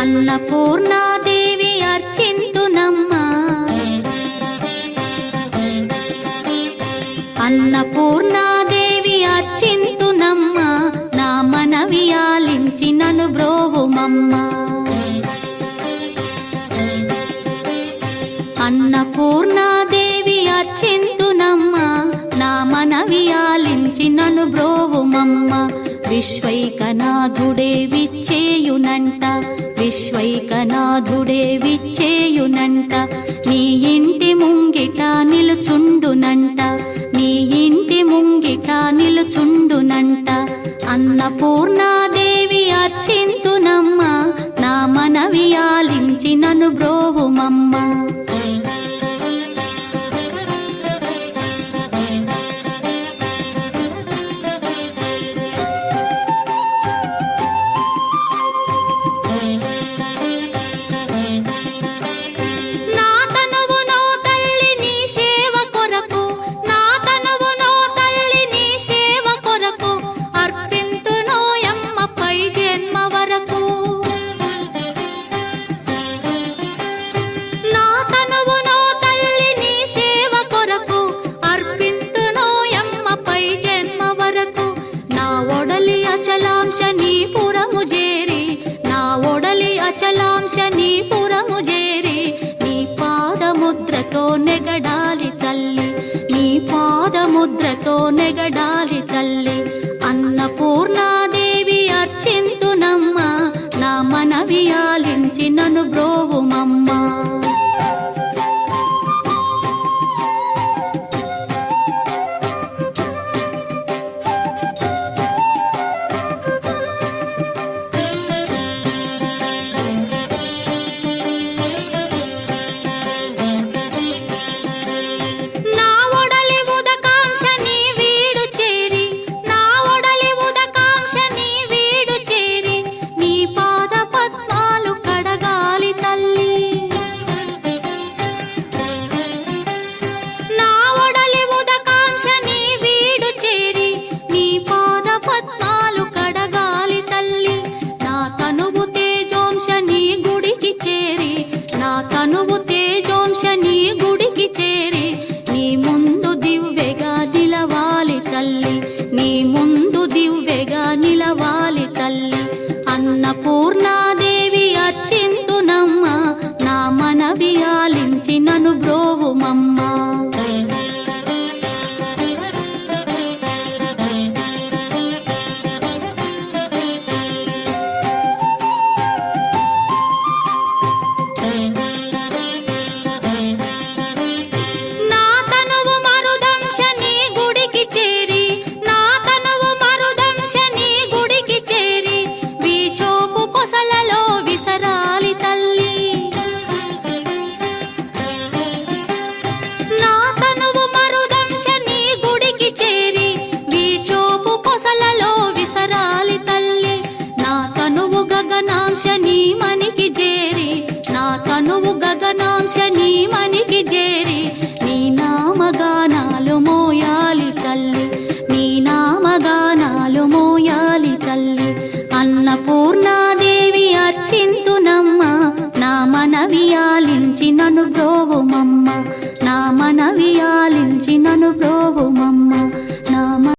అన్నపూర్ణాదేవి అర్చింతునమ్మా, అన్నపూర్ణాదేవి అర్చింతునమ్మా, నా మనవి ఆలించి నన్ను బ్రోవుమమ్మా. అన్నపూర్ణాదేవి అర్చింతునమ్మా, నా మనవి ఆలించి నన్ను బ్రోవుమమ్మా. విశ్వైకనాథుడే విచ్చేయునంట, విశ్వైకనాథుడే విచ్చేయునంట, నీ ఇంటి ముంగిట నిలుచుండునంట, నీ ఇంటి ముంగిట నిలుచుండునంట. అన్నపూర్ణాదేవి అర్చింతునమ్మా, నా మనవి ఆలించి నన్ను బ్రోవుమమ్మా. అచలాంశ నీ పురము చేరి, నీ పాదముద్రతో నెగడాలి తల్లి, నీ పాదముద్రతో నెగడాలి తల్లి. అన్నపూర్ణాదేవి అర్చింతునమ్మా, నా మనవి ఆలించి నన్ను బ్రోవుమమ్మా. తనువు తేజోంశ నీ గుడికి చేరి, నీ ముందు దివ్వెగా నిలవాలి తల్లి, నీ ముందు దివ్వెగా నిలవాలి తల్లి. అన్నపూర్ణాదేవి అర్చింతునమ్మా, నా మనవి ఆలించి నన్ను బ్రోవుమమ్మా. గగనాంశ నీ మనికి చేరి, నా తనువు గగనాంశ నీ మనికి చేరి, నీ నామగానాలు మోయాలి తల్లి, నీ నామగానాలు మోయాలి తల్లి. అన్నపూర్ణాదేవి అర్చింతునమ్మా, నా మనవి ఆలించి నన్ను బ్రోవుమమ్మా, నా మనవి ఆలించి నన్ను బ్రోవుమమ్మా.